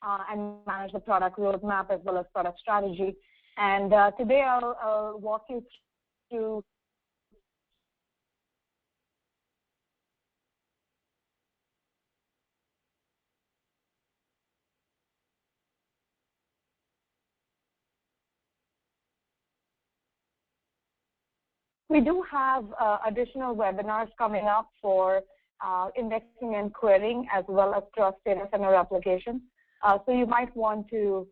and manage the product roadmap as well as product strategy. And today I'll walk you through we do have additional webinars coming up for indexing and querying as well as cross data center applications. So you might want to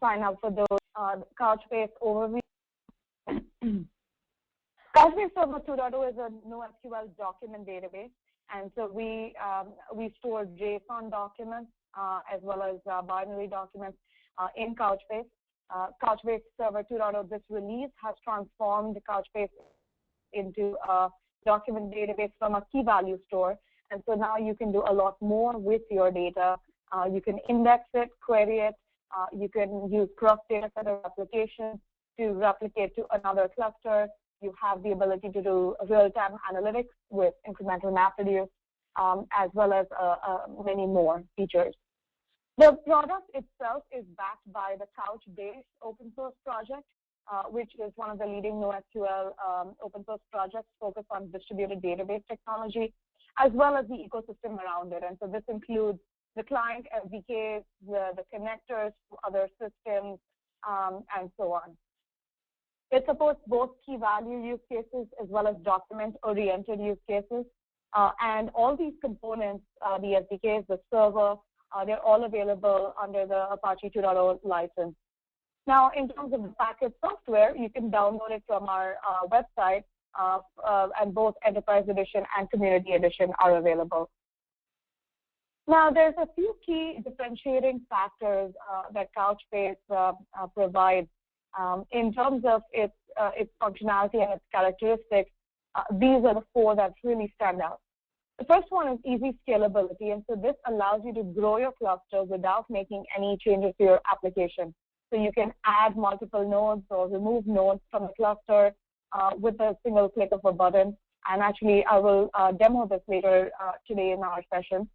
sign up for those. Couchbase overview. Couchbase Server 2.0 is a NoSQL document database, and so we store JSON documents as well as binary documents in Couchbase. Couchbase Server 2.0, this release has transformed Couchbase into a document database from a key value store, and so now you can do a lot more with your data. You can index it, query it. You can use cross data center applications to replicate to another cluster. You have the ability to do real-time analytics with incremental MapReduce, as well as many more features. The product itself is backed by the Couchbase open source project, which is one of the leading NoSQL open source projects focused on distributed database technology, as well as the ecosystem around it. And so this includes the client SDKs, the connectors to other systems, and so on. It supports both key value use cases as well as document-oriented use cases. And all these components, the SDKs, the server, they're all available under the Apache 2.0 license. Now, in terms of the package software, you can download it from our website, and both Enterprise Edition and Community Edition are available. Now, there's a few key differentiating factors that Couchbase provides in terms of its functionality and its characteristics. These are the four that really stand out. The first one is easy scalability, and so this allows you to grow your cluster without making any changes to your application. So you can add multiple nodes or remove nodes from the cluster with a single click of a button. And actually, I will demo this later today in our session.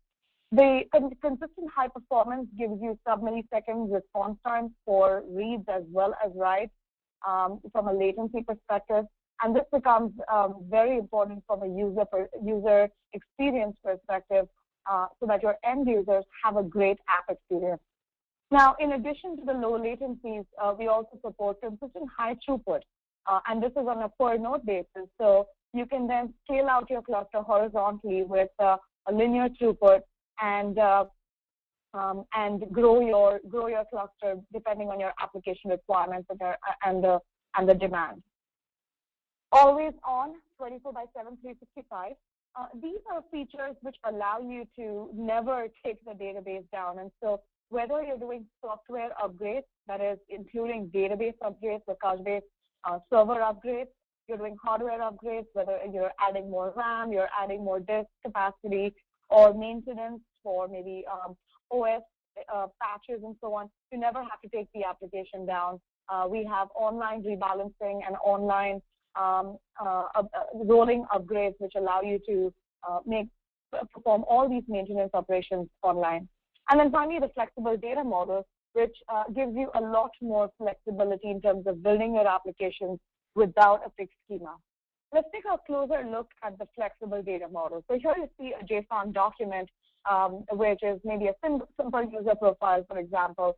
The consistent high performance gives you sub-millisecond response times for reads as well as writes from a latency perspective. And this becomes very important from a user experience perspective so that your end users have a great app experience. Now, in addition to the low latencies, we also support consistent high throughput. And this is on a per node basis. So you can then scale out your cluster horizontally with a linear throughput and grow your cluster depending on your application requirements and the demand. Always on, 24/7, 365. These are features which allow you to never take the database down. And so whether you're doing software upgrades, that is including database upgrades, the Couchbase server upgrades, you're doing hardware upgrades, whether you're adding more RAM, you're adding more disk capacity, or maintenance for maybe OS patches and so on, you never have to take the application down. We have online rebalancing and online rolling upgrades which allow you to perform all these maintenance operations online. And then finally, the flexible data model, which gives you a lot more flexibility in terms of building your applications without a fixed schema. Let's take a closer look at the flexible data model. So here you see a JSON document, which is maybe a simple user profile, for example.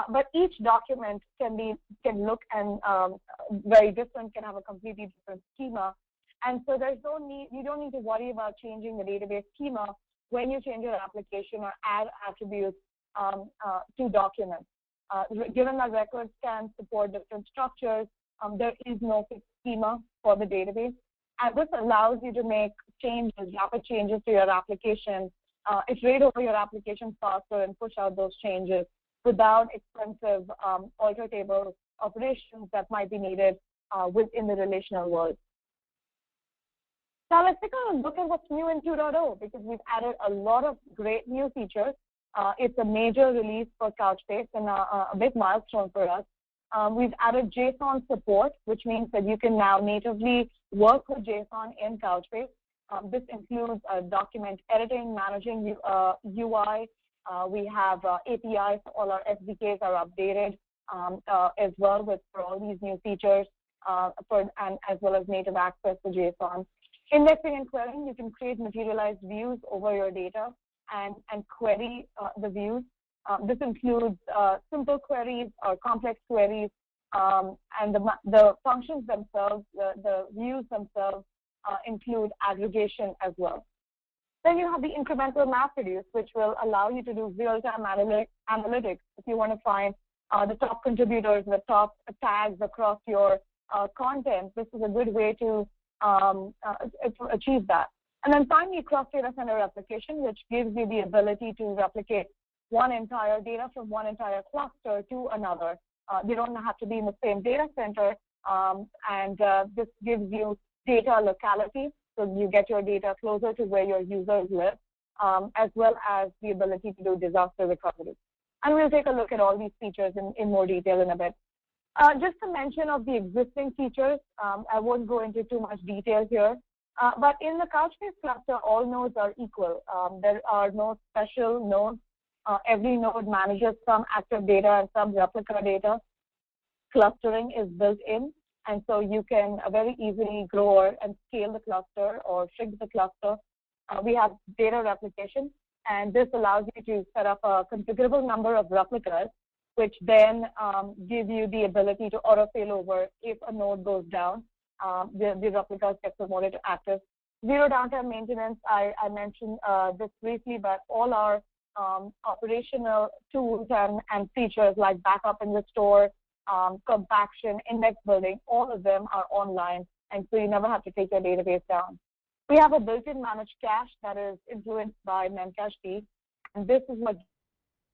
But each document can look and very different, can have a completely different schema. And so there's no need, you don't need to worry about changing the database schema when you change your application or add attributes to documents. Given that records can support different structures, there is no fixed schema for the database. And this allows you to make changes, rapid changes to your application, iterate over your application faster and push out those changes without expensive alter table operations that might be needed within the relational world. Now let's take a look at what's new in 2.0 because we've added a lot of great new features. It's a major release for Couchbase and a big milestone for us. We've added JSON support, which means that you can now natively work with JSON in Couchbase. This includes document editing, managing UI, We have APIs. All our SDKs are updated as well for all these new features, and as well as native access to JSON. Indexing and querying, you can create materialized views over your data and query the views. This includes simple queries or complex queries, and the functions themselves, the views themselves include aggregation as well. Then you have the incremental MapReduce, which will allow you to do real-time analytics if you want to find the top contributors, the top tags across your content. This is a good way to achieve that. And then finally, cross-data center replication, which gives you the ability to replicate one entire data from one entire cluster to another. They don't have to be in the same data center, and this gives you data locality, so you get your data closer to where your users live, as well as the ability to do disaster recovery. And we'll take a look at all these features in more detail in a bit. Just a mention of the existing features. I won't go into too much detail here, but in the Couchbase cluster, all nodes are equal. There are no special nodes. Every node manages some active data and some replica data. Clustering is built in, and so you can very easily grow and scale the cluster or shrink the cluster. We have data replication, and this allows you to set up a configurable number of replicas, which then give you the ability to auto failover if a node goes down. The replicas get promoted to active. Zero downtime maintenance, I mentioned this briefly, but all our operational tools and features like backup and restore, compaction, index building, all of them are online, and so you never have to take your database down. We have a built-in managed cache that is influenced by memcached, and this is what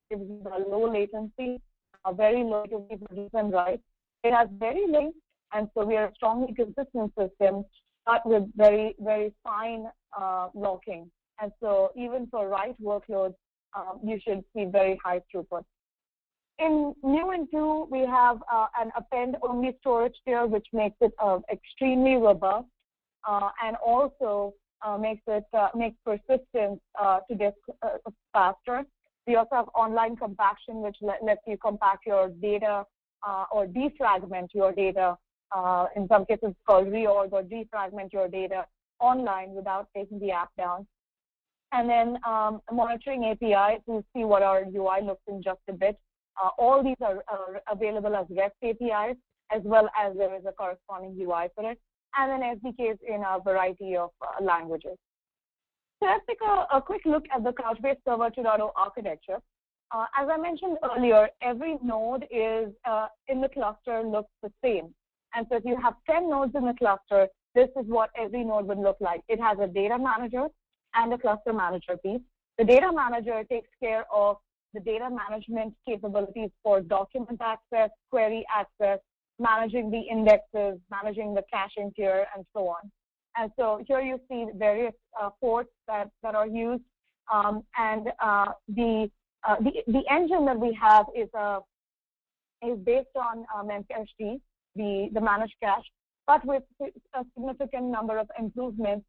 gives you the low latency, a very low latency for read and write. It has very late, and so we are a strongly consistent system, but with very, very fine locking. And so even for write workloads, you should see very high throughput. In new and 2, we have an append-only storage tier, which makes it extremely robust, and also makes persistence to disk faster. We also have online compaction, which lets you compact your data or defragment your data. In some cases, it's called reorg or defragment your data online without taking the app down. And then monitoring APIs, we'll see what our UI looks in just a bit. All these are available as REST APIs, as well as there is a corresponding UI for it, and then SDKs in a variety of languages. So let's take a quick look at the Couchbase Server 2.0 architecture. As I mentioned earlier, every node is in the cluster looks the same. And so if you have 10 nodes in the cluster, this is what every node would look like. It has a data manager and a cluster manager piece. The data manager takes care of the data management capabilities for document access, query access, managing the indexes, managing the caching tier, and so on. And so here you see various ports that are used, and the engine that we have is based on memcached, the managed cache, but with a significant number of improvements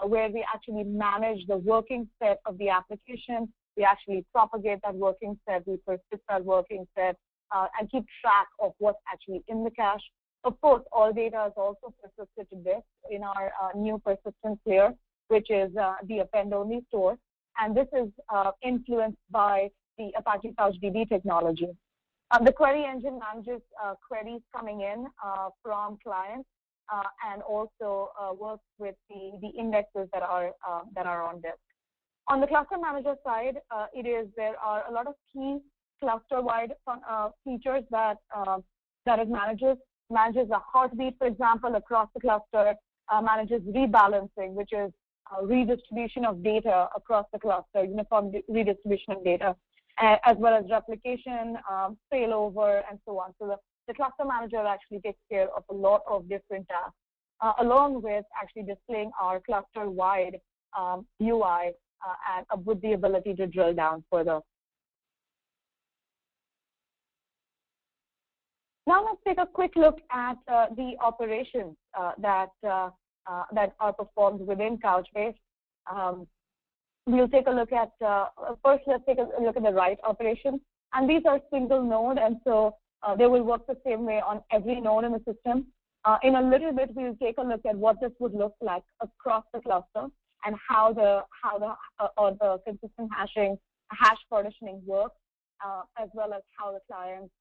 where we actually manage the working set of the application. We actually propagate that working set, we persist that working set, and keep track of what's actually in the cache. Of course, all data is also persisted to disk in our new persistence layer, which is the append-only store. And this is influenced by the Apache CouchDB technology. The query engine manages queries coming in from clients and also works with the indexes that are on disk. On the cluster manager side, there are a lot of key cluster-wide features that it manages. Manages a heartbeat, for example, across the cluster. Manages rebalancing, which is redistribution of data across the cluster, uniform redistribution of data, as well as replication, failover, and so on. So the cluster manager actually takes care of a lot of different tasks, along with actually displaying our cluster-wide UI and with the ability to drill down further. Now let's take a quick look at the operations that are performed within Couchbase. we'll take a look at, first let's take a look at the write operation. And these are single node, and so they will work the same way on every node in the system. In a little bit, we'll take a look at what this would look like across the cluster and how the consistent hash partitioning works, as well as how the clients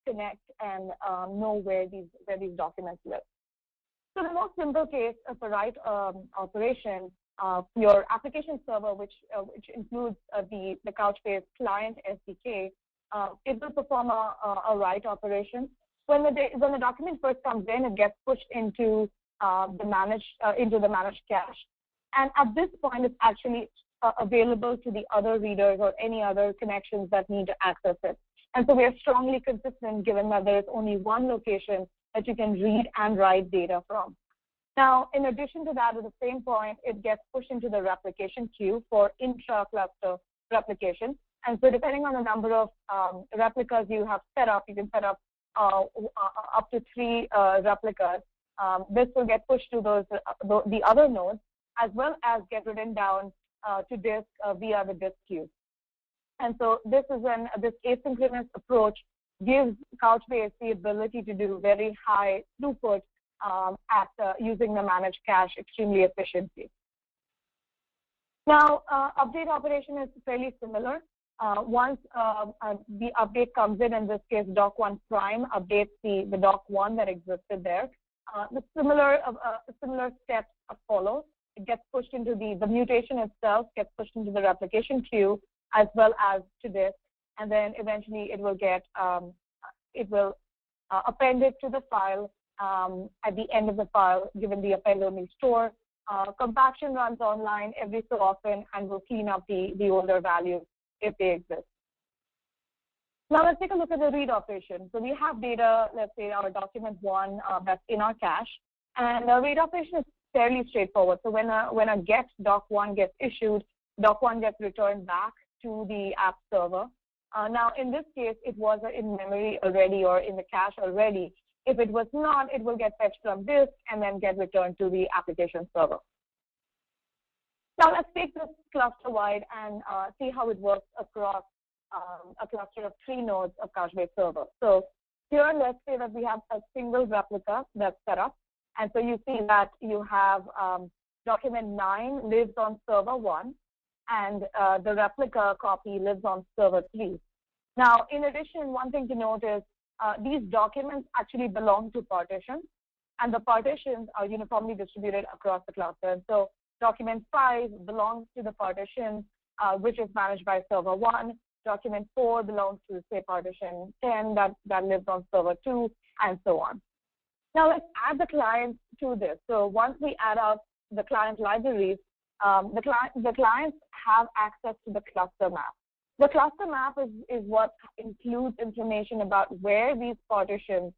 connect and know where these documents live. So the most simple case of a write operation, your application server, which includes the Couchbase client SDK, it will perform a write operation. When the document first comes in, it gets pushed into the managed cache, and at this point, it's actually available to the other readers or any other connections that need to access it. And so we are strongly consistent, given that there is only one location that you can read and write data from. Now, in addition to that, at the same point, it gets pushed into the replication queue for intra-cluster replication. And so depending on the number of replicas you have set up, you can set up up to 3 replicas. This will get pushed to the other nodes, as well as get written down to disk via the disk queue. And so this asynchronous approach gives Couchbase the ability to do very high throughput at using the managed cache extremely efficiently. Now, update operation is fairly similar. Once the update comes in this case, doc1 prime updates the doc1 that existed there. The similar steps follow. It gets pushed into the mutation itself gets pushed into the replication queue as well as to disk, and then eventually it will get append it to the file at the end of the file, given the append-only store. Compaction runs online every so often and will clean up the older values if they exist. Now let's take a look at the read operation. So we have data, let's say our document 1 that's in our cache, and the read operation is fairly straightforward. So when a get doc1 gets issued, doc1 gets returned back to the app server. Now in this case, it was in memory already or in the cache already. If it was not, it will get fetched from disk and then get returned to the application server. Now let's take this cluster-wide and see how it works across a cluster of 3 nodes of Couchbase Server. So here, let's say that we have a single replica that's set up. And so you see that you have document 9 lives on server 1, and the replica copy lives on server 3. Now, in addition, one thing to note is these documents actually belong to partitions, and the partitions are uniformly distributed across the cluster. And so document 5 belongs to the partition, which is managed by server 1. Document 4 belongs to, say, partition 10 that lives on server 2, and so on. Now let's add the clients to this. So once we add up the client libraries, the clients have access to the cluster map. The cluster map is what includes information about where these partitions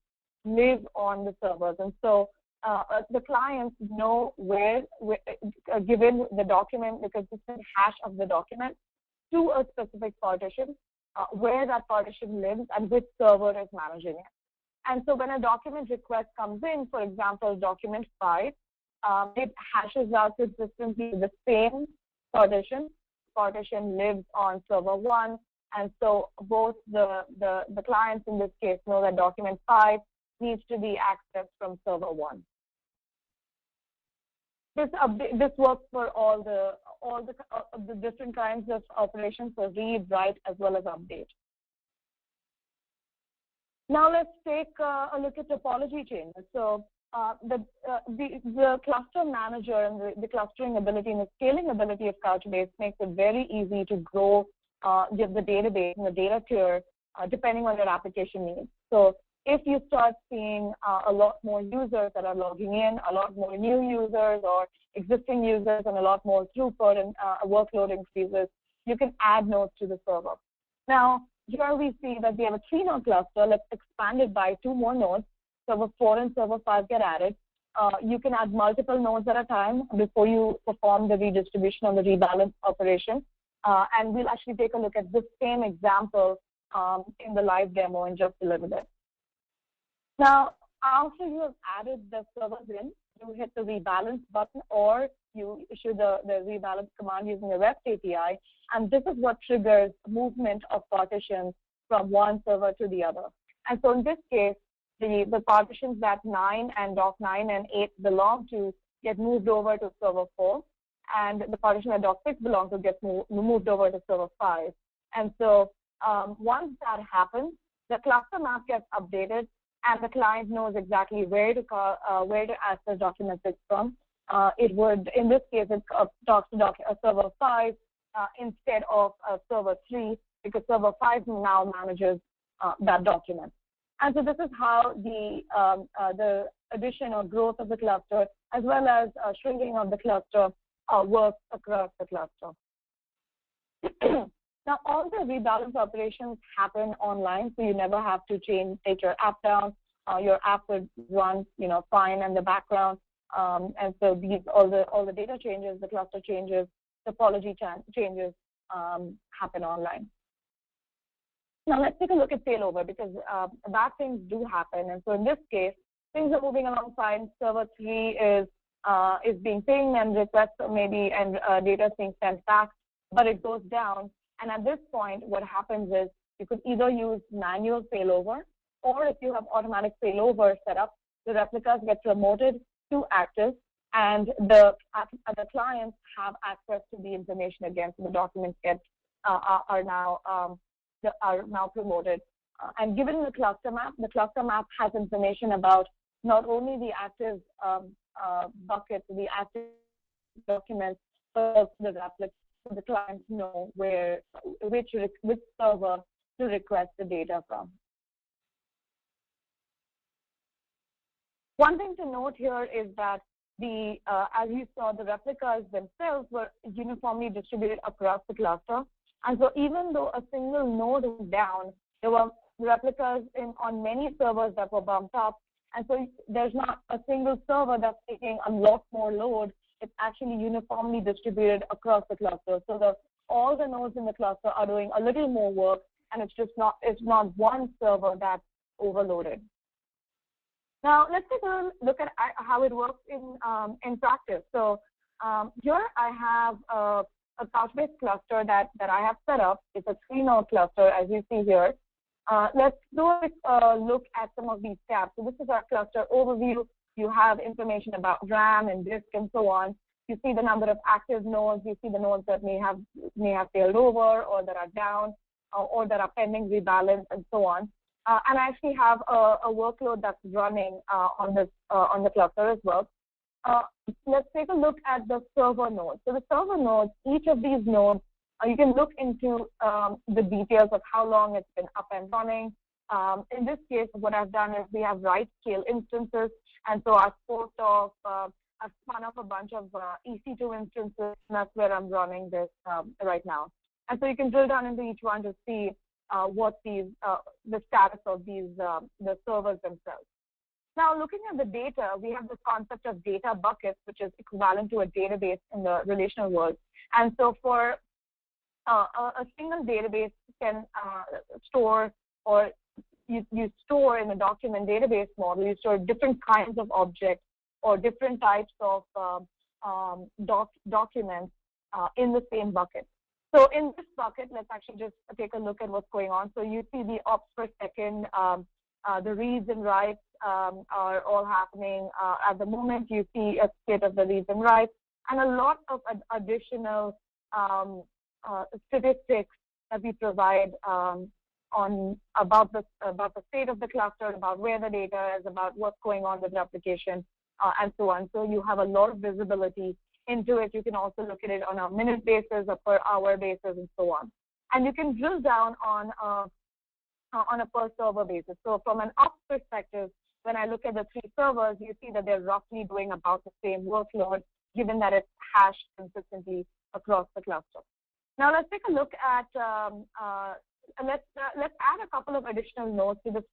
live on the servers. And so the clients know where, given the document, the consistent hash of the document, to a specific partition, where that partition lives and which server is managing it. And so when a document request comes in, for example, document 5, it hashes out consistently the same partition. Partition lives on server 1, and so both the clients in this case know that document 5 needs to be accessed from server 1. This works for all the different kinds of operations, so read, write, as well as update. Now let's take a look at topology changes. So the cluster manager and the clustering ability and the scaling ability of Couchbase makes it very easy to grow the database and the data tier depending on your application needs. So if you start seeing a lot more users that are logging in, a lot more new users or existing users, and a lot more throughput and workload increases, you can add nodes to the server. Now, here we see that we have a 3-node cluster. Let's expand it by 2 more nodes. Server 4 and server 5 get added. You can add multiple nodes at a time before you perform the redistribution or the rebalance operation. And we'll actually take a look at this same example in the live demo in just a little bit. Now, after you have added the servers in, you hit the rebalance button, or you issue the rebalance command using the REST API, and this is what triggers movement of partitions from one server to the other. And so in this case, the partitions that 9 and doc 9 and 8 belong to get moved over to server 4, and the partition that doc 6 belongs to get moved over to server 5. And so once that happens, the cluster map gets updated, and the client knows exactly where to access document 6 from. It would, in this case, it talks to server 5 instead of server 3, because server 5 now manages that document. And so this is how the addition or growth of the cluster, as well as shrinking of the cluster, works across the cluster. Now, all the rebalance operations happen online, so you never have to take your app down. Your app would run, fine in the background. And so all the data changes, the cluster changes, topology changes happen online. Now let's take a look at failover, because bad things do happen. And so in this case, things are moving along fine. Server 3 is being pinged and requests maybe and data is being sent back, but it goes down. And at this point, what happens is you could either use manual failover, or if you have automatic failover set up, the replicas get promoted to active, and the clients have access to the information again. So the documents are now promoted. And given the cluster map has information about not only the active buckets, the active documents, but also the replicas, so the clients know which server to request the data from. One thing to note here is that as you saw, the replicas themselves were uniformly distributed across the cluster. And so even though a single node is down, there were replicas on many servers that were bumped up. And so there's not a single server that's taking a lot more load. It's actually uniformly distributed across the cluster. So all the nodes in the cluster are doing a little more work, and it's not one server that's overloaded. Now let's take a look at how it works in practice. So here I have a Couchbase cluster that I have set up. It's a 3-node cluster, as you see here. Let's do a look at some of these tabs. So this is our cluster overview. You have information about RAM and disk and so on. You see the number of active nodes. You see the nodes that may have failed over, or that are down, or that are pending rebalance, and so on. And I actually have a workload that's running on the cluster as well. Let's take a look at the server nodes. So the server nodes, each of these nodes, you can look into the details of how long it's been up and running. In this case, what I've done is we have write scale instances, and so I've spun up a bunch of EC2 instances, and that's where I'm running this right now. And so you can drill down into each one to see what the status of the servers themselves. Now, looking at the data, we have this concept of data buckets, which is equivalent to a database in the relational world. And so for a single database can store, or you store in a document database model, you store different kinds of objects or different types of documents in the same bucket. So in this bucket, let's actually just take a look at what's going on. So you see the ops per second, the reads and writes are all happening at the moment. You see a state of the reads and writes, and a lot of additional statistics that we provide about the state of the cluster, about where the data is, about what's going on with the application, and so on. So you have a lot of visibility into it. You can also look at it on a minute basis, a per hour basis, and so on. And you can drill down on a per server basis. So from an ops perspective, when I look at the 3 servers, you see that they're roughly doing about the same workload, given that it's hashed consistently across the cluster. Now let's take a look at let's add a couple of additional nodes to this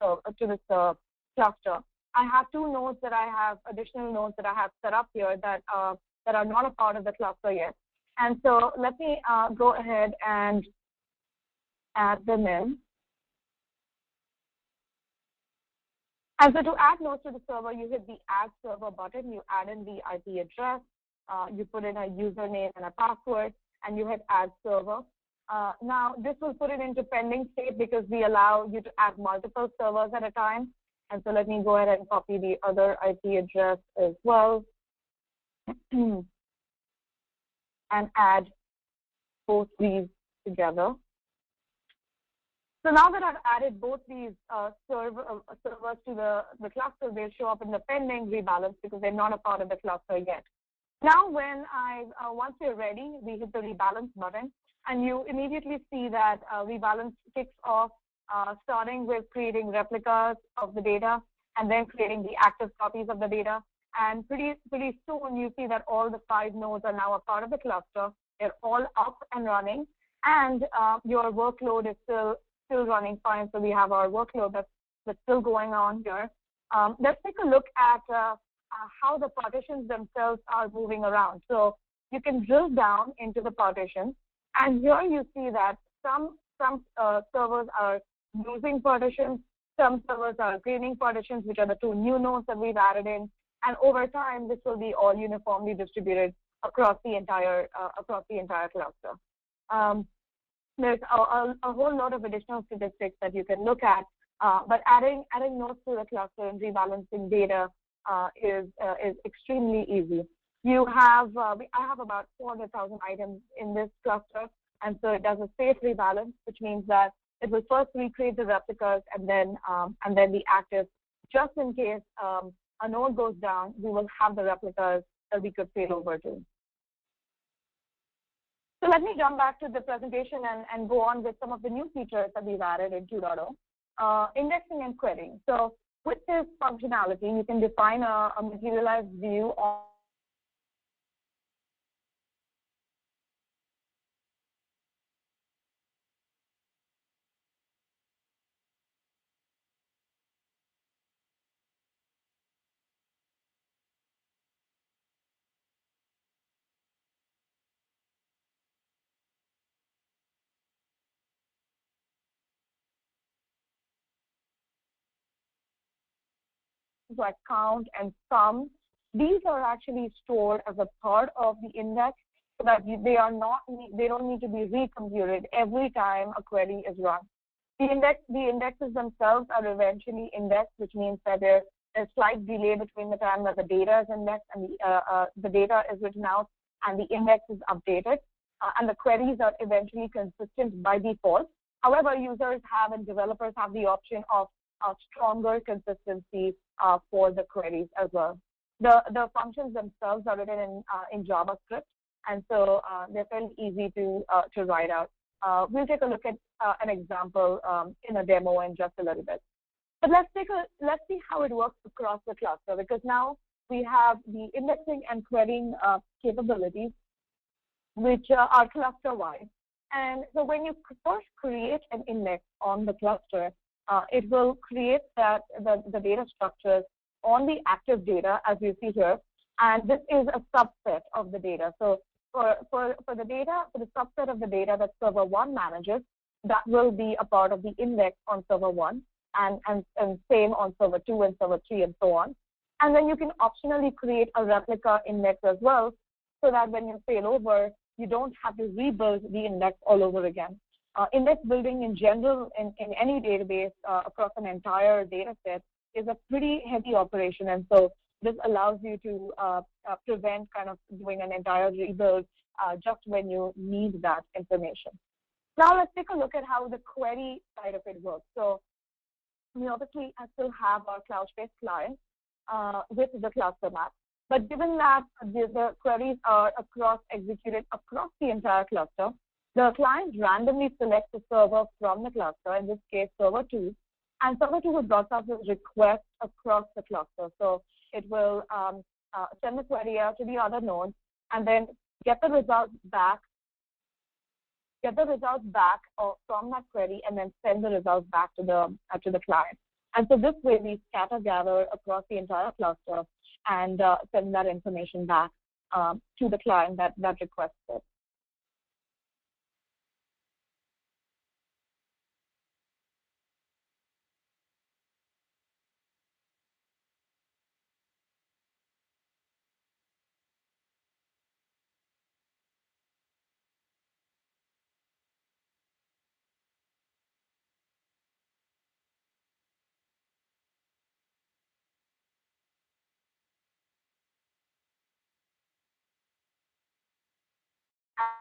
cluster. I have 2 nodes that I have additional nodes that I have set up here that are not a part of the cluster yet. And so let me go ahead and add them in. And so to add nodes to the server, you hit the Add Server button. You add in the IP address. You put in a username and a password, and you hit add server. Now, this will put it into pending state because we allow you to add multiple servers at a time. And so let me go ahead and copy the other IP address as well and add both these together. So now that I've added both these servers to the cluster, they'll show up in the pending rebalance because they're not a part of the cluster yet. Now, when once you're ready, we hit the rebalance button, and you immediately see that rebalance kicks off, starting with creating replicas of the data, and then creating the active copies of the data. And pretty soon, you see that all the 5 nodes are now a part of the cluster. They're all up and running, and your workload is still running fine. So we have our workload that's still going on here. Let's take a look at how the partitions themselves are moving around. So you can drill down into the partitions, and here you see that some servers are losing partitions, some servers are gaining partitions, which are the 2 new nodes that we've added in. And over time, this will be all uniformly distributed across the entire cluster. There's a whole lot of additional statistics that you can look at, but adding nodes to the cluster and rebalancing data is extremely easy. I have about 400,000 items in this cluster, and so it does a safe rebalance, which means that it will first recreate the replicas and then the active, just in case a node goes down, we will have the replicas that we could fail over to. So let me jump back to the presentation and go on with some of the new features that we've added in 2.0, indexing and querying. So with this functionality, you can define a materialized view of like count and sum. These are actually stored as a part of the index so that they don't need to be recomputed every time a query is run. The indexes themselves are eventually indexed, which means that there's a slight delay between the time that the data is indexed and the data is written out and the index is updated. And the queries are eventually consistent by default. However, users have and developers have the option of stronger consistency for the queries as well. The functions themselves are written in JavaScript, and so they're fairly easy to write out. We'll take a look at an example in a demo in just a little bit. But let's see how it works across the cluster, because now we have the indexing and querying capabilities, which are cluster-wide. And so when you first create an index on the cluster, it will create the data structures on the active data, as you see here, and this is a subset of the data. So for the data, for the subset of the data that server 1 manages, that will be a part of the index on server 1, and same on server 2 and server 3 and so on. And then you can optionally create a replica index as well, so that when you fail over, you don't have to rebuild the index all over again. Index building in general in any database across an entire data set is a pretty heavy operation, and so this allows you to prevent kind of doing an entire rebuild just when you need that information. Now let's take a look at how the query side of it works. So we obviously still have our Couchbase client with the cluster map, but given that the queries are executed across the entire cluster, the client randomly selects a server from the cluster, in this case server 2, and server 2 will broadcast this request across the cluster. So it will send the query out to the other nodes and then get the results back from that query, and then send the results back to the client. And so this way we scatter gather across the entire cluster and send that information back to the client that requests it.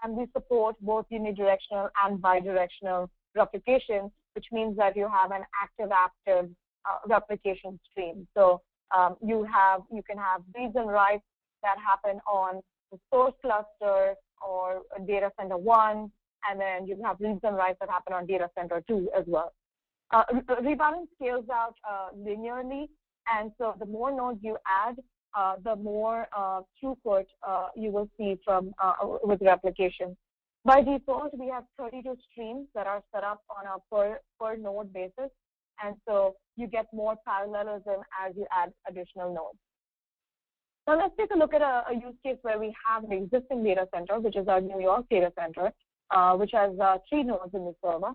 and we support both unidirectional and bidirectional replication, which means that you have an active replication stream. So you can have reads and writes that happen on the source cluster or data center 1, and then you have reads and writes that happen on data center 2 as well. Rebalance scales out linearly, and so the more nodes you add, the more throughput you will see from with replication. By default, we have 32 streams that are set up on a per node basis, and so you get more parallelism as you add additional nodes. Now let's take a look at a use case where we have an existing data center, which is our New York data center, which has 3 nodes in the server.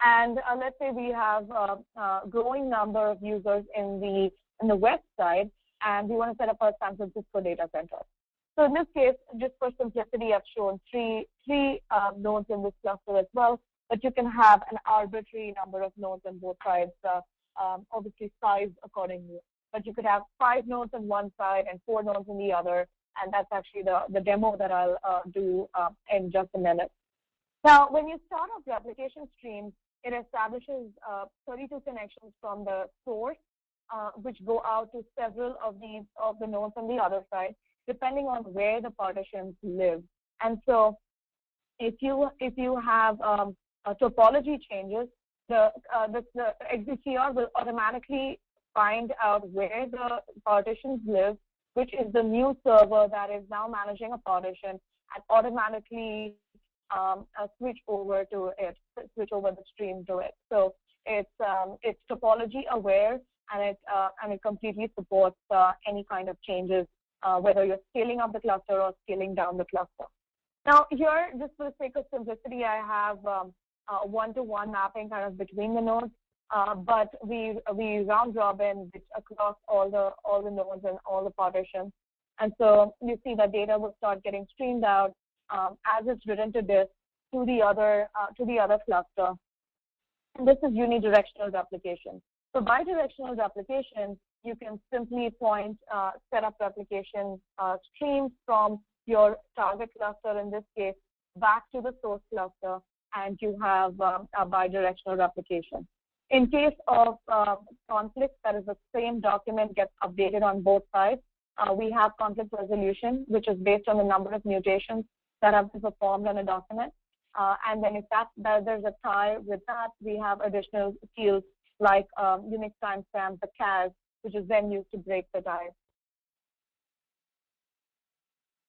And let's say we have a growing number of users in the west side, and we want to set up a San Francisco data center. So in this case, just for simplicity, I've shown three nodes in this cluster as well, but you can have an arbitrary number of nodes on both sides, obviously sized accordingly. But you could have 5 nodes on one side and 4 nodes on the other, and that's actually the demo that I'll do in just a minute. Now, when you start off replication streams, it establishes 32 connections from the source, which go out to several of the nodes on the other side, depending on where the partitions live. And so, if you have topology changes, the XDCR will automatically find out where the partitions live, which is the new server that is now managing a partition, and automatically switch over the stream to it. So it's topology aware, and it completely supports any kind of changes, whether you're scaling up the cluster or scaling down the cluster. Now here, just for the sake of simplicity, I have a one-to-one mapping kind of between the nodes, but we round robin across all the nodes and all the partitions. And so you see that data will start getting streamed out as it's written to disk to the other cluster. And this is unidirectional replication. So bidirectional replication, you can simply set up replication streams from your target cluster, in this case, back to the source cluster, and you have a bidirectional replication. In case of conflict, that is the same document gets updated on both sides. We have conflict resolution, which is based on the number of mutations that have been performed on a document. And then if there's a tie with that, we have additional fields like Unix timestamp, the CAS, which is then used to break the tie.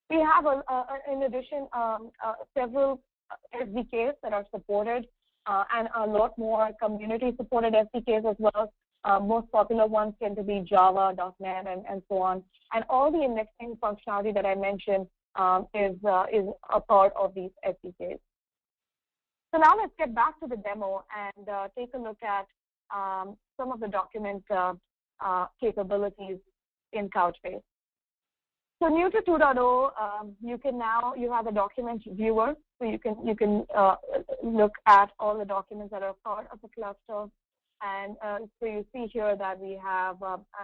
We have, in addition, several SDKs that are supported, and a lot more community-supported SDKs as well. Most popular ones tend to be Java, .NET, and so on. And all the indexing functionality that I mentioned is a part of these SDKs. So now let's get back to the demo and take a look at some of the document capabilities in Couchbase. So new to 2.0, you have a document viewer, so you can look at all the documents that are part of the cluster. And so you see here that we have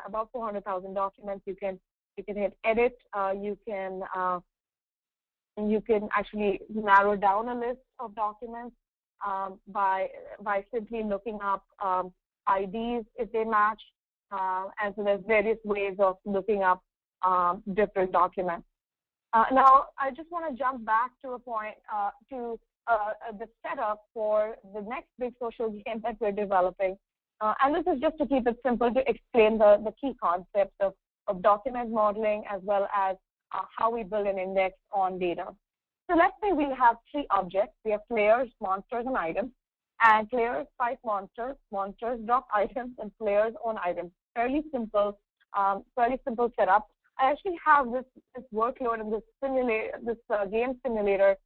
about 400,000 documents. You can hit edit. You can actually narrow down a list of documents by simply looking up IDs if they match. And so there's various ways of looking up different documents. Now, I just want to jump back to a point to the setup for the next big social game that we're developing. And this is just to keep it simple to explain the key concepts of document modeling, as well as how we build an index on data. So let's say we have 3 objects. We have players, monsters, and items. And players fight monsters, monsters drop items, and players own items. Fairly simple setup. I actually have this workload and this game simulator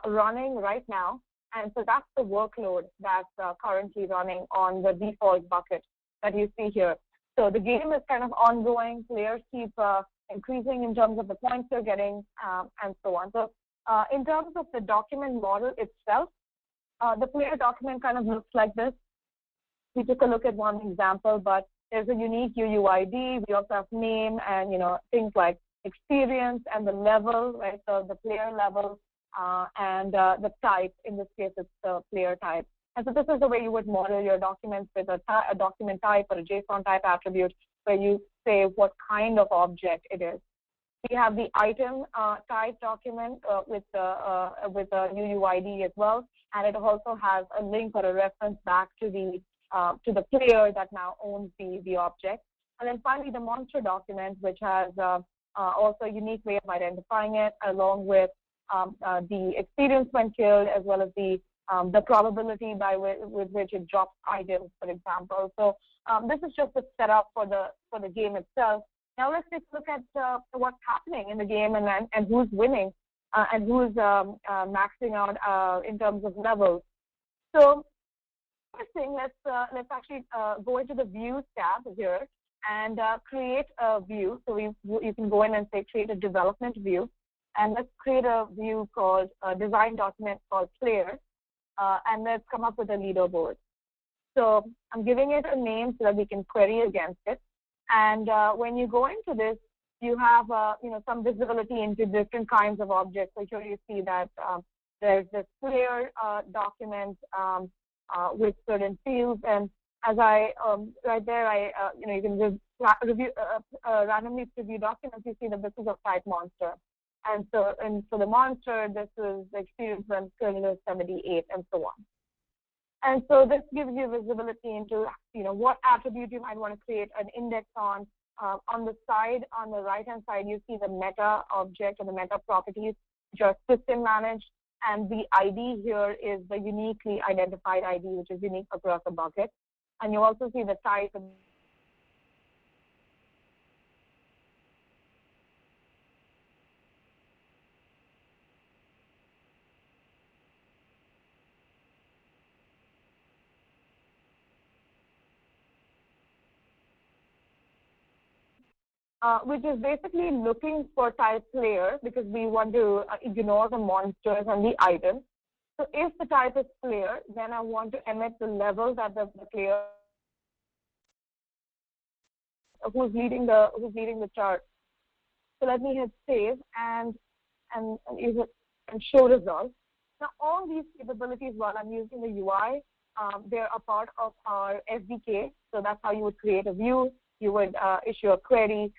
running right now, and so that's the workload that's currently running on the default bucket that you see here. So the game is kind of ongoing. Players keep increasing in terms of the points they're getting, and so on. So in terms of the document model itself, the player document kind of looks like this. We took a look at one example, but there's a unique UUID. We also have name and things like experience and the level, right? So the player level, and the type. In this case, it's the player type. And so this is the way you would model your documents with a document type or a JSON type attribute, where you say what kind of object it is. We have the item type document with a UUID as well, and it also has a link or a reference back to the player that now owns the object. And then finally, the monster document, which has also a unique way of identifying it, along with the experience when killed, as well as the probability with which it drops items, for example. So this is just a setup for the game itself. Now let's take a look at what's happening in the game and who's winning and who's maxing out in terms of levels. So first thing, let's actually go into the Views tab here and create a view. So you can go in and say create a development view, and let's create a view called a design document called player, and let's come up with a leaderboard. So I'm giving it a name so that we can query against it. And when you go into this, you have some visibility into different kinds of objects. So here you see that there's this player document with certain fields, and as right there, you can just review randomly preview documents. You see that this is of type monster, and for the monster, this is the experience when kernel is 78, and so on. And so this gives you visibility into what attribute you might want to create an index on. On the side, on the right-hand side, you see the meta object or the meta properties, which are system managed, and the ID here is the uniquely identified ID, which is unique across a bucket. And you also see the type. Which is basically looking for type player, because we want to ignore the monsters and the items. So if the type is player, then I want to emit the level that the player who's leading the chart. So let me hit save and show results. Now all these capabilities, while I'm using the UI, they're a part of our SDK. So that's how you would create a view. You would issue a query,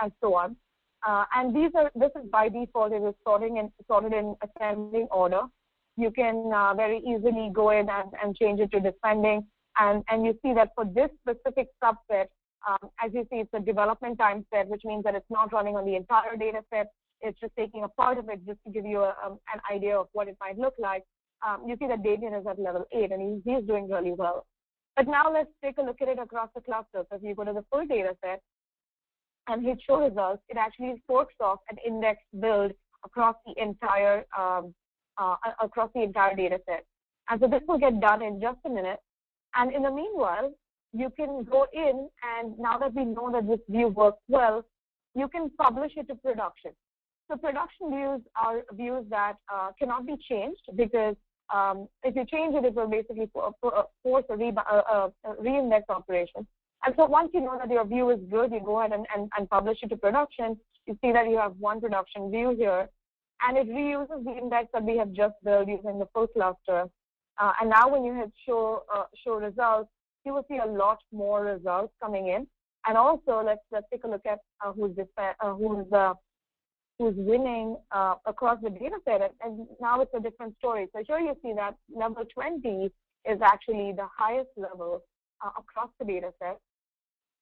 and so on. And this is by default. It is sorted in ascending order. You can very easily go in and change it to descending. And you see that for this specific subset, as you see, it's a development time set, which means that it's not running on the entire data set. It's just taking a part of it just to give you an idea of what it might look like. You see that Damien is at level 8, and he's doing really well. But now let's take a look at it across the cluster. So if you go to the full data set and hit show results, it actually forks off an index build across the entire data set. And so this will get done in just a minute. And in the meanwhile, you can go in, and now that we know that this view works well, you can publish it to production. So production views are views that cannot be changed, because if you change it, it will basically force a reindex operation. And so once you know that your view is good, you go ahead and publish it to production. You see that you have one production view here, and it reuses the index that we have just built using the full cluster. And now when you hit show results, you will see a lot more results coming in. And also, let's take a look at who's winning across the data set. And now it's a different story. So here you see that level 20 is actually the highest level across the data set.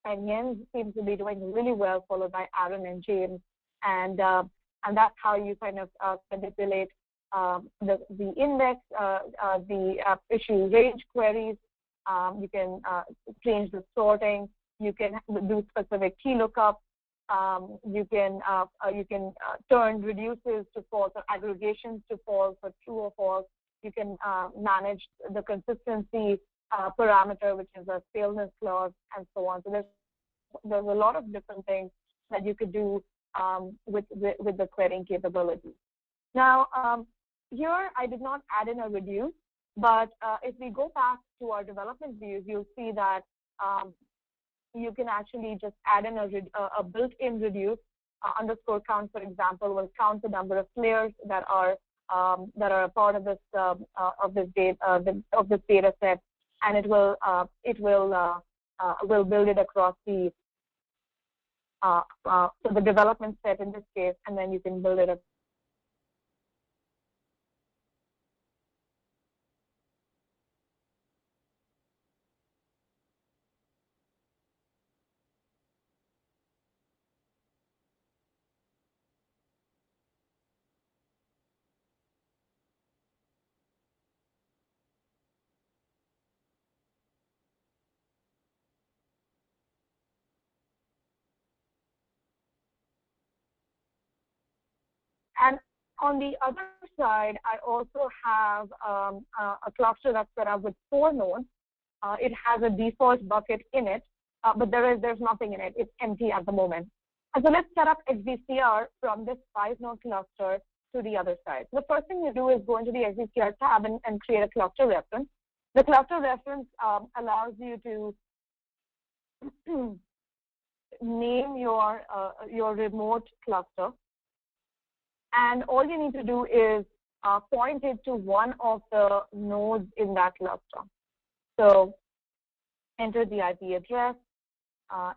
And Jens seems to be doing really well, followed by Aaron and James. And that's how you kind of manipulate the index, the issue range queries. You can change the sorting. You can do specific key lookups. You can turn reduces to false or aggregations to false or true or false. You can manage the consistency parameter, which is a staleness clause, and so on. So there's a lot of different things that you could do with the querying capability. Now, here I did not add in a reduce, but if we go back to our development views, you'll see that you can actually just add in a built-in reduce. Underscore count, for example, will count the number of players that are that are a part of this data set, and it will build it across the so the development set in this case, and then you can build it. And on the other side, I also have a cluster that's set up with 4 nodes. It has a default bucket in it, but there's nothing in it. It's empty at the moment. And so let's set up XDCR from this 5-node cluster to the other side. The first thing you do is go into the XDCR tab and create a cluster reference. The cluster reference allows you to name your remote cluster. And all you need to do is point it to one of the nodes in that cluster. So enter the IP address,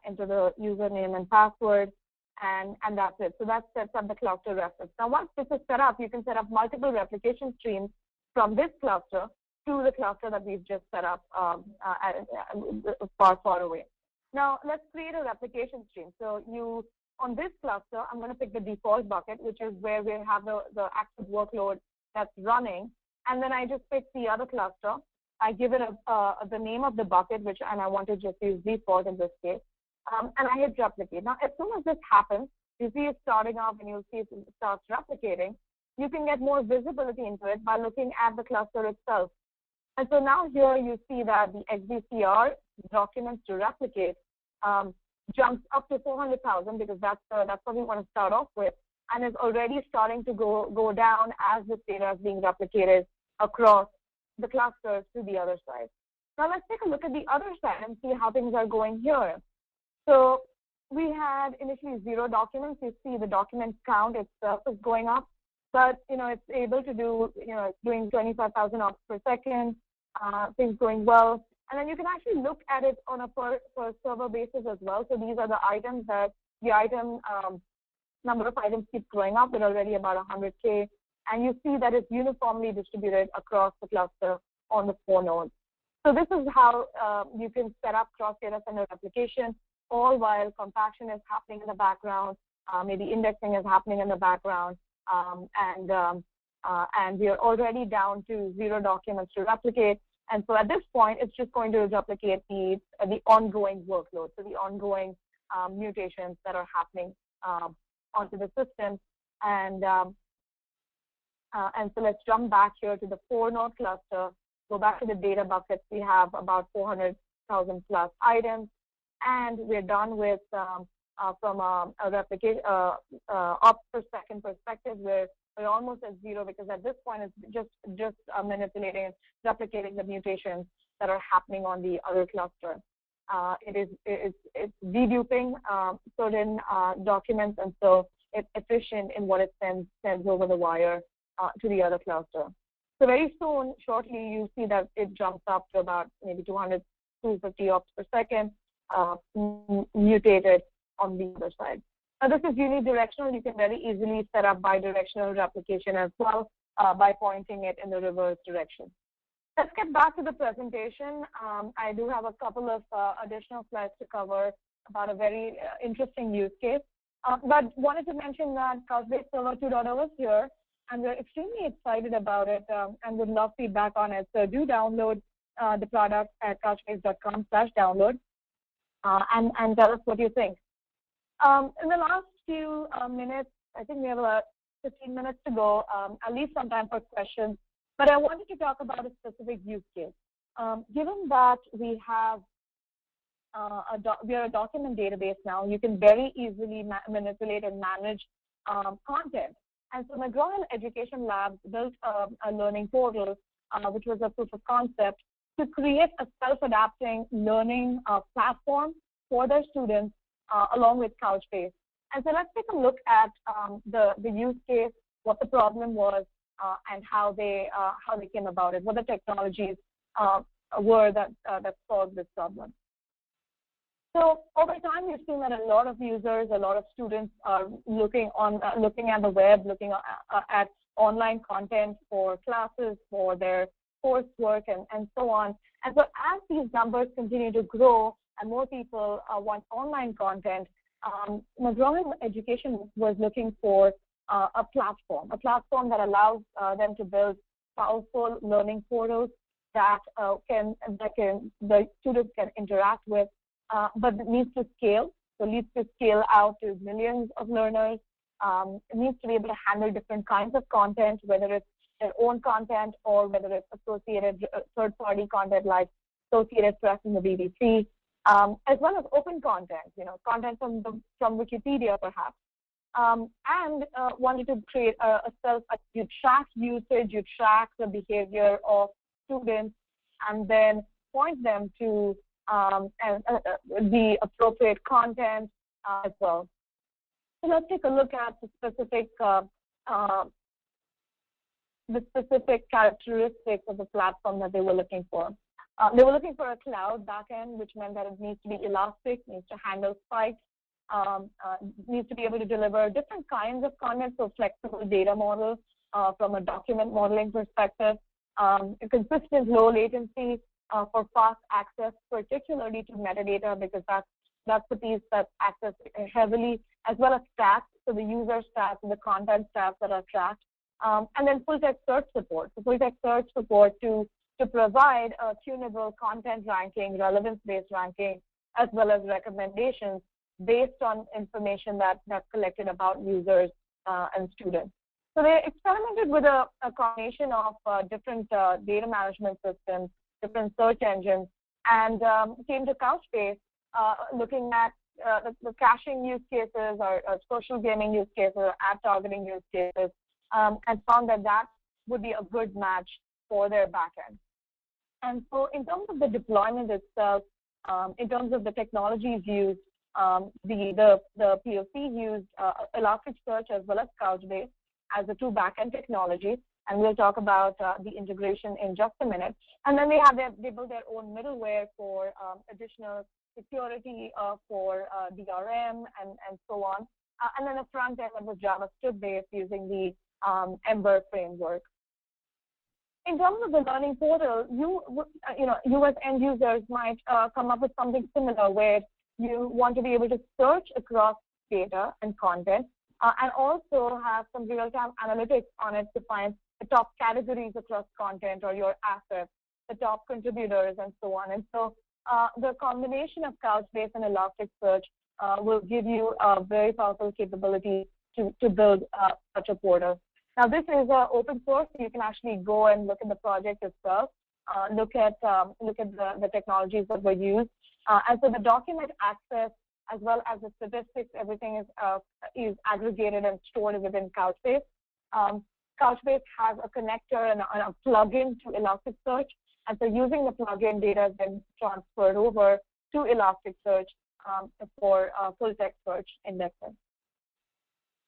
enter the username and password, and that's it. So that sets up the cluster reference. Now, once this is set up, you can set up multiple replication streams from this cluster to the cluster that we've just set up far away. Now, let's create a replication stream. So on this cluster, I'm going to pick the default bucket, which is where we have the active workload that's running. And then I just pick the other cluster. I give it the name of the bucket, and I want to just use default in this case. And I hit replicate. Now, as soon as this happens, you see it starting off, and you'll see it starts replicating. You can get more visibility into it by looking at the cluster itself. And so now here you see that the XDCR documents to replicate jumps up to 400,000 because that's what we want to start off with, and is already starting to go down as this data is being replicated across the clusters to the other side. Now let's take a look at the other side and see how things are going here. So we had initially 0 documents. You see the document count itself is going up, but it's able to do it's doing 25,000 ops per second. Things going well. And then you can actually look at it on a per server basis as well. So these are the items that the number of items keeps growing up. They're already about 100K. And you see that it's uniformly distributed across the cluster on the 4 nodes. So this is how you can set up cross-data center replication, all while compaction is happening in the background, maybe indexing is happening in the background, and we are already down to 0 documents to replicate. And so at this point, it's just going to replicate the ongoing workload, so the ongoing mutations that are happening onto the system. And so let's jump back here to the 4-node cluster, go back to the data buckets. We have about 400,000 plus items, and we're done with from a replication ops per second perspective. We're almost at 0 because at this point it's just manipulating, replicating the mutations that are happening on the other cluster. It's deduping certain documents, and so it's efficient in what it sends over the wire to the other cluster. So very soon, shortly, you see that it jumps up to about maybe 200, 250 ops per second, mutated on the other side. Now, this is unidirectional. You can very easily set up bidirectional replication as well by pointing it in the reverse direction. Let's get back to the presentation. I do have a couple of additional slides to cover about a very interesting use case. But wanted to mention that Couchbase Server 2.0 is here, and we're extremely excited about it and would love feedback on it. So do download the product at couchbase.com/download and tell us what you think. In the last few minutes, I think we have about 15 minutes to go. I'll leave some time for questions, but I wanted to talk about a specific use case. Given that we have we are a document database now, you can very easily manipulate and manage content. And so McGraw-Hill Education Labs built a learning portal, which was a proof of concept, to create a self-adapting learning platform for their students along with Couchbase. And so let's take a look at the use case, what the problem was, and how they came about it, what the technologies were that solved this problem. So over time, we've seen that a lot of users, a lot of students are looking at the web, looking at online content for classes, for their coursework, and so on. And so as these numbers continue to grow and more people want online content, McGraw-Hill Education was looking for a platform that allows them to build powerful learning portals that the students can interact with, but it needs to scale. So it needs to scale out to millions of learners. It needs to be able to handle different kinds of content, whether it's their own content or whether it's associated third-party content like Associated Press and the BBC, as well as open content, content from Wikipedia perhaps. And wanted to create you track usage, you track the behavior of students, and then point them to the appropriate content as well. So let's take a look at the specific characteristics of the platform that they were looking for. They were looking for a cloud backend, which meant that it needs to be elastic, needs to handle spikes, needs to be able to deliver different kinds of content, so flexible data model from a document modeling perspective, a consistent low latency for fast access, particularly to metadata, because that's the piece that's accessed heavily, as well as stats, so the user stats and the content stats that are tracked, and then full text search support. So full text search support to provide a tunable content ranking, relevance-based ranking, as well as recommendations based on information that's collected about users and students. So they experimented with a combination of different data management systems, different search engines, and came to Couchbase looking at the caching use cases or social gaming use cases or ad targeting use cases, and found that would be a good match for their backend. And so in terms of the deployment itself, in terms of the technologies used, the POC used Elasticsearch as well as Couchbase as the two backend technologies, and we'll talk about the integration in just a minute. And then they built their own middleware for additional security for DRM and so on, and then a front end that was JavaScript based using the Ember framework. In terms of the learning portal, you as end users might come up with something similar where you want to be able to search across data and content, and also have some real-time analytics on it to find the top categories across content or your assets, the top contributors, and so on. And so the combination of Couchbase and Elasticsearch will give you a very powerful capability to build such a portal. Now, this is open source, so you can actually go and look at the project itself, look at the technologies that were used. And so the document access as well as the statistics, everything is aggregated and stored within Couchbase. Couchbase has a connector and a plugin to Elasticsearch. And so using the plugin, data is then transferred over to Elasticsearch for full text search indexing.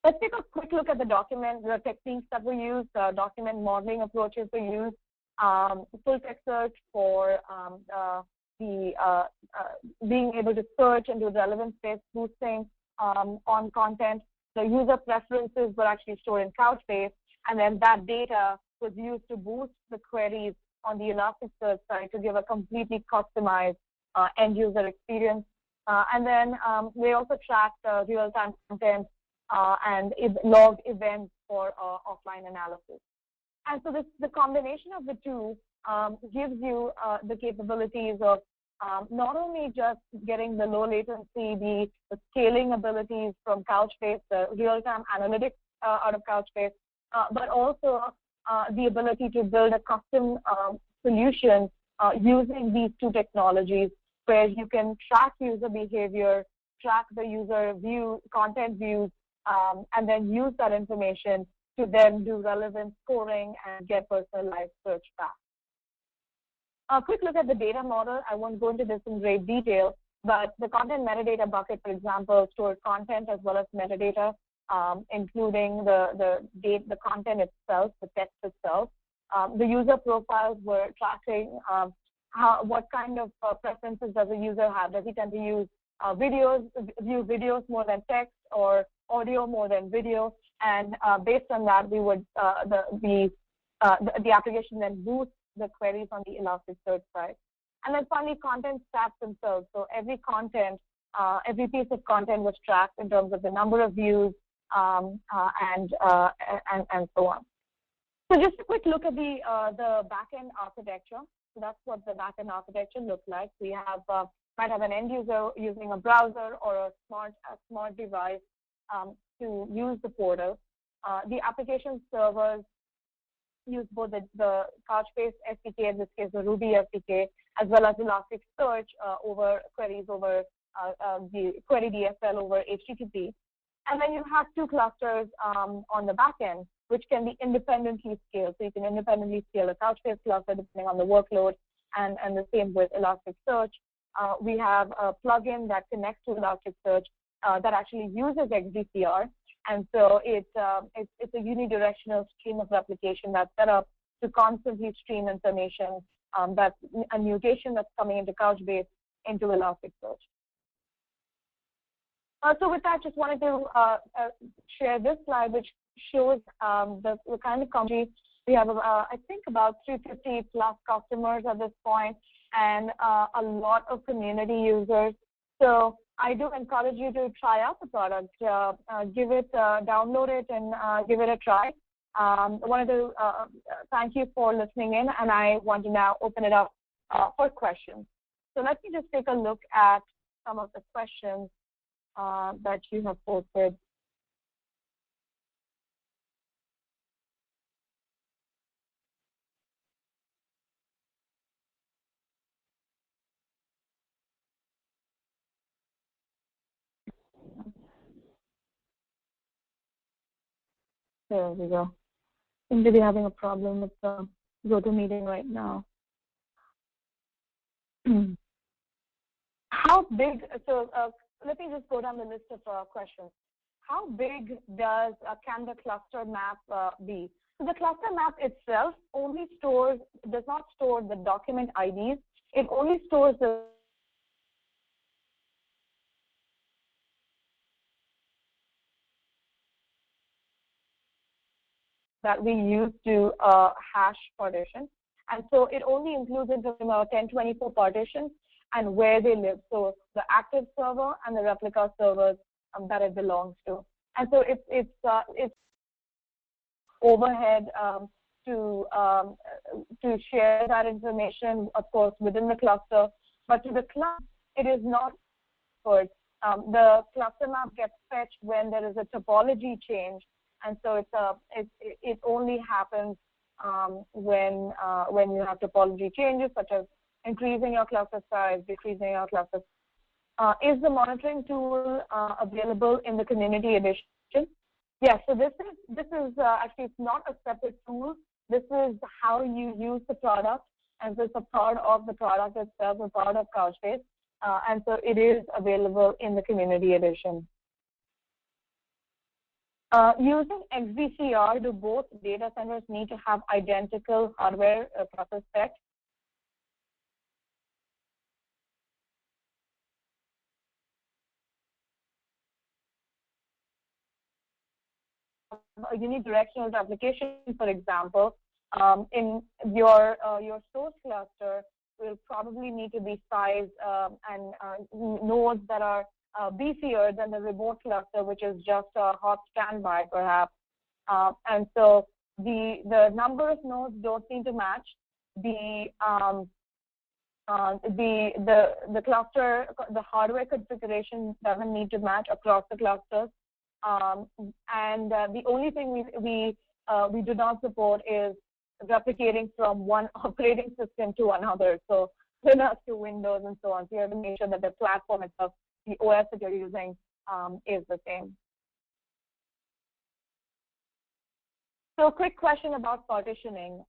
Let's take a quick look at the techniques that were used, document modeling approaches were used, full text search for being able to search and do relevance-based boosting on content. The user preferences were actually stored in Couchbase, and then that data was used to boost the queries on the Elasticsearch side to give a completely customized end-user experience. And then they also tracked real-time content and logged events for offline analysis. And so the combination of the two gives you the capabilities of not only just getting the low latency, the scaling abilities from Couchbase, the real-time analytics out of Couchbase, but also the ability to build a custom solution using these two technologies where you can track user behavior, track the user content views, and then use that information to then do relevant scoring and get personalized search back. A quick look at the data model. I won't go into this in great detail, but the content metadata bucket, for example, stores content as well as metadata. including the content itself, the text itself. The user profiles were tracking what kind of preferences does the user have. Does he tend to use view videos more than text, or audio more than video? And based on that, we would the application then boosts the queries on the Elasticsearch side. And then finally, content stats themselves. So every piece of content was tracked in terms of the number of views and so on. So just a quick look at the backend architecture. So that's what the backend architecture looks like. We might have an end user using a browser or a smart device to use the portal. The application servers use both the Couchbase SDK, in this case the Ruby SDK, as well as Elasticsearch over queries over the query DSL over HTTP. And then you have two clusters on the back end, which can be independently scaled. So you can independently scale a Couchbase cluster depending on the workload, and the same with Elasticsearch. We have a plugin that connects to Elasticsearch that actually uses XDCR. And so it's a unidirectional stream of replication that's set up to constantly stream information that's a mutation that's coming into Couchbase into Elasticsearch. So with that, just wanted to share this slide, which shows the kind of company we have. I think about 350 plus customers at this point, and a lot of community users. So I do encourage you to try out the product, download it, and give it a try. I wanted to thank you for listening in, and I want to now open it up for questions. So let me just take a look at some of the questions that you have posted. There we go. Seem to be having a problem with the GoToMeeting right now. How big? So let me just go down the list of questions. How big can the cluster map be? So the cluster map itself only does not store the document IDs. It only stores the that we use to hash partition. And so it only includes information about 1024 partitions and where they live. So the active server and the replica servers that it belongs to. And so it's overhead to share that information, of course, within the cluster. But to the cluster, it is not good. The cluster map gets fetched when there is a topology change. And so it only happens when you have topology changes, such as increasing your cluster size, decreasing your cluster. Is the monitoring tool available in the community edition? Yes. So this is actually, it's not a separate tool. This is how you use the product, and so it's a part of the product itself, a part of Couchbase, and so it is available in the community edition. Using XDCR, do both data centers need to have identical hardware process specs? A unidirectional application, for example, in your source cluster will probably need to be sized and nodes that are beefier than the remote cluster, which is just a hot standby, perhaps. And so the number of nodes don't seem to match. The cluster, the hardware configuration doesn't need to match across the clusters. And the only thing we do not support is replicating from one operating system to another. So Linux to Windows and so on. So you have to make sure that the platform itself, the OS that you're using, is the same. So a quick question about partitioning.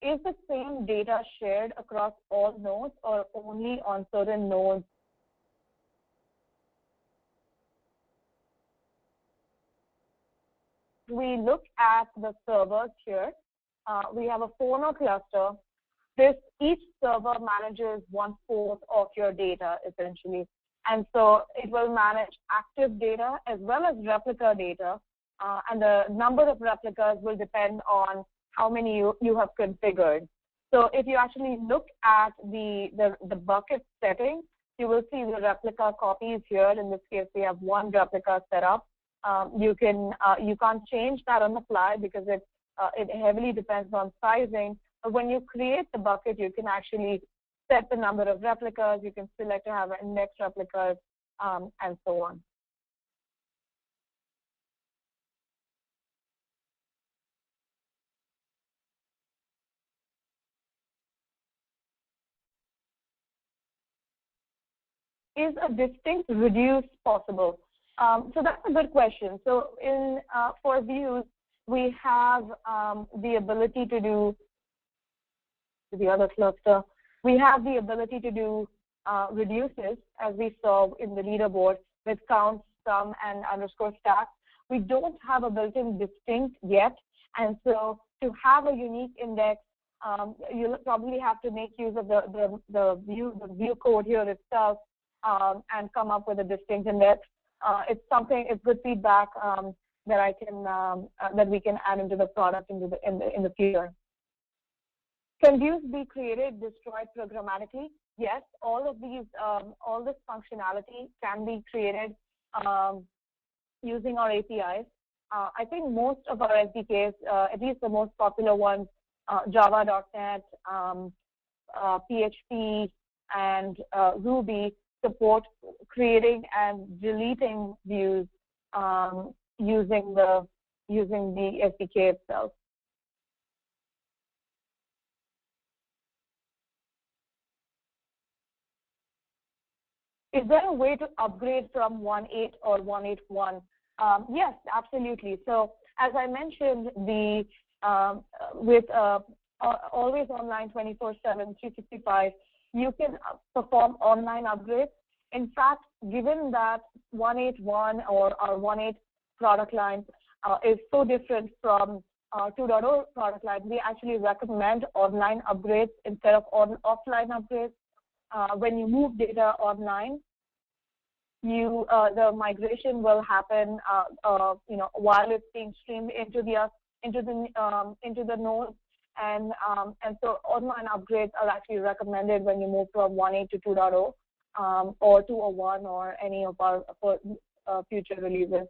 Is the same data shared across all nodes or only on certain nodes? we look at the servers here, we have a 4-node cluster. Each server manages 1/4 of your data, essentially. And so it will manage active data as well as replica data. And the number of replicas will depend on how many you have configured. So if you actually look at the bucket setting, you will see the replica copies here. In this case, we have 1 replica set up. You can't change that on the fly because it heavily depends on sizing. But when you create the bucket, you can actually set the number of replicas. You can select to have index replicas, and so on. Is a distinct reduce possible? So that's a good question. So for views, we have the ability to do the other cluster. We have the ability to do reduces, as we saw in the leaderboard, with count, sum, and underscore stack. We don't have a built-in distinct yet, and so to have a unique index, you'll probably have to make use of the view code here itself. And come up with a distinct index. It's good feedback that we can add into the product in the future. Can views be created, destroyed programmatically? Yes, all this functionality can be created using our APIs. I think most of our SDKs, at least the most popular ones, Java.net, PHP, and Ruby, support creating and deleting views using the SDK itself. Is there a way to upgrade from 1.8 or 1.8.1? Yes, absolutely. So as I mentioned, with always online 24/7, 365, you can perform online upgrades. In fact, given that 1.8.1 or our 1.8 product line is so different from 2.0 product line, we actually recommend online upgrades instead of offline upgrades. When you move data online, the migration will happen, while it's being streamed into the node. And so online upgrades are actually recommended when you move from 1.8 to 2.0 or 2.01 or any of our future releases.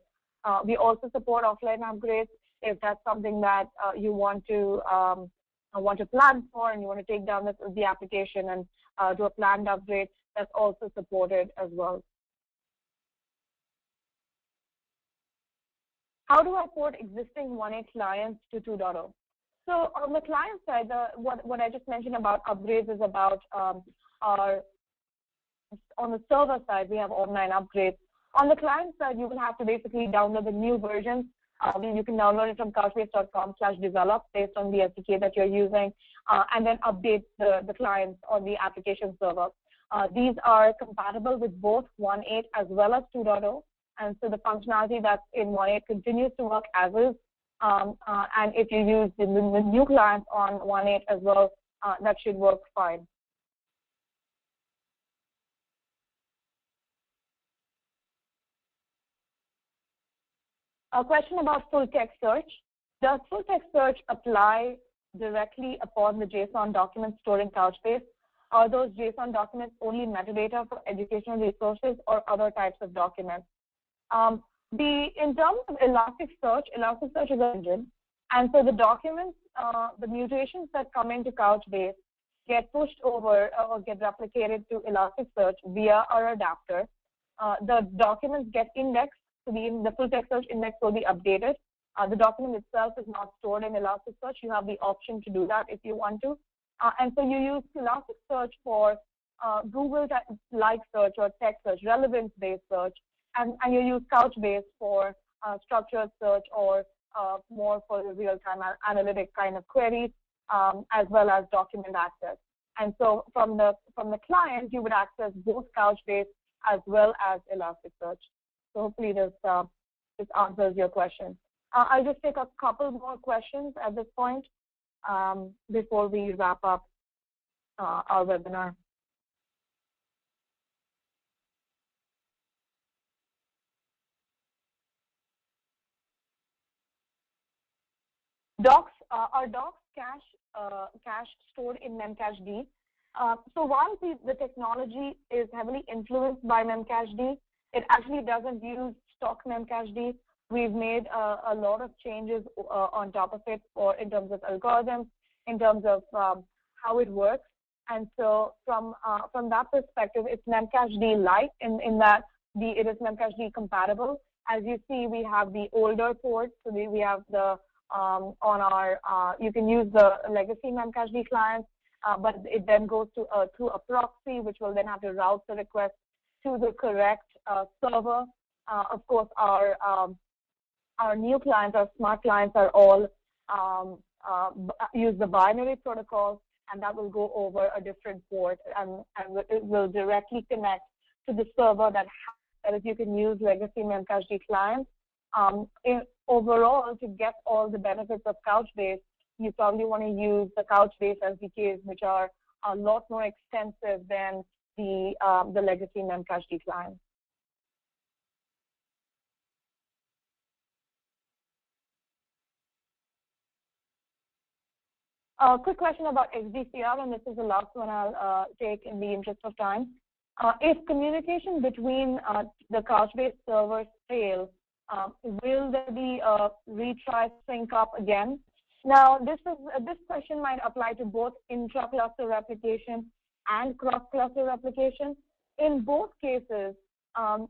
We also support offline upgrades if that's something that you want to plan for and you want to take down the application and do a planned upgrade. That's also supported as well. How do I port existing 1.8 clients to 2.0? So on the client side, what I just mentioned about upgrades is about on the server side, we have online upgrades. On the client side, you will have to basically download the new versions. You can download it from couchbase.com/develop based on the SDK that you're using, and then update the clients on the application server. These are compatible with both 1.8 as well as 2.0, and so the functionality that's in 1.8 continues to work as is. And if you use the new clients on 1.8 as well, that should work fine. A question about full text search. Does full text search apply directly upon the JSON documents stored in Couchbase? Are those JSON documents only metadata for educational resources or other types of documents? In terms of Elasticsearch is an engine, and so the documents, the mutations that come into Couchbase get pushed over or get replicated to Elasticsearch via our adapter. The documents get indexed, so the full text search index will be updated. The document itself is not stored in Elasticsearch. You have the option to do that if you want to. And so you use Elasticsearch for Google-like search or text search, relevance-based search. And you use Couchbase for structured search or more for the real-time analytic kind of queries, as well as document access. And so from the client, you would access both Couchbase as well as Elasticsearch. So hopefully this answers your question. I'll just take a couple more questions at this point before we wrap up our webinar. Docs, are docs cache stored in memcached? So while the technology is heavily influenced by memcached, it actually doesn't use stock memcached. We've made a lot of changes on top of it in terms of algorithms, in terms of how it works. And so from that perspective, it's memcached light in that it is memcached compatible. As you see, we have the older ports. So we have the on our you can use the legacy memcached clients, but it then goes to a proxy, which will then have to route the request to the correct server. Of course, our new clients, our smart clients, are all use the binary protocol, and that will go over a different port, and it will directly connect to the server that if you can use legacy memcached clients. Overall, to get all the benefits of Couchbase, you probably want to use the Couchbase SDKs, which are a lot more extensive than the legacy memcached clients. A quick question about XDCR, and this is the last one I'll take in the interest of time. If communication between the Couchbase servers fails, will there be a retry sync up again? Now, this question might apply to both intra-cluster replication and cross-cluster replication. In both cases,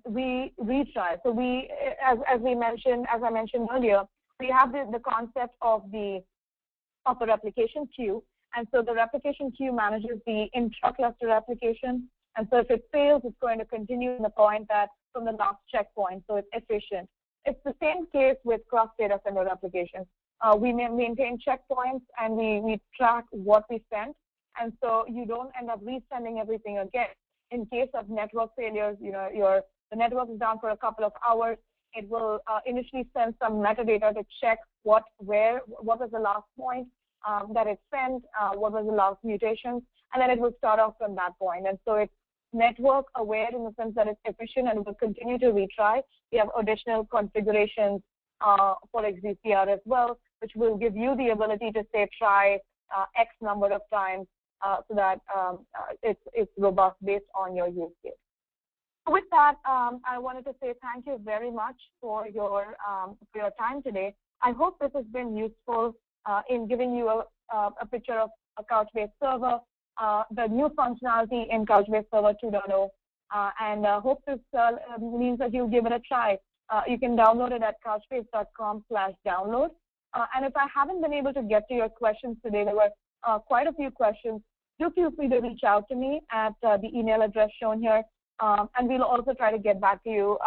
we retry. So as I mentioned earlier, we have the concept of a replication queue, and so the replication queue manages the intra-cluster replication. And so if it fails, it's going to continue in the point that from the last checkpoint, so it's efficient. It's the same case with cross-data center replications. We maintain checkpoints, and we track what we sent, and so you don't end up resending everything again. In case of network failures, the network is down for a couple of hours. It will initially send some metadata to check what was the last point that it sent, what was the last mutation, and then it will start off from that point. And so it's network aware in the sense that it's efficient and will continue to retry. We have additional configurations for XDCR as well, which will give you the ability to say try X number of times so that it's robust based on your use case. With that, I wanted to say thank you very much for your time today. I hope this has been useful in giving you a picture of a Couchbase server, the new functionality in Couchbase Server 2.0, and hope this means that you'll give it a try. You can download it at couchbase.com/download. And if I haven't been able to get to your questions today, there were quite a few questions. Do feel free to reach out to me at the email address shown here, and we'll also try to get back to you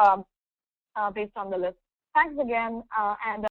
based on the list. Thanks again, and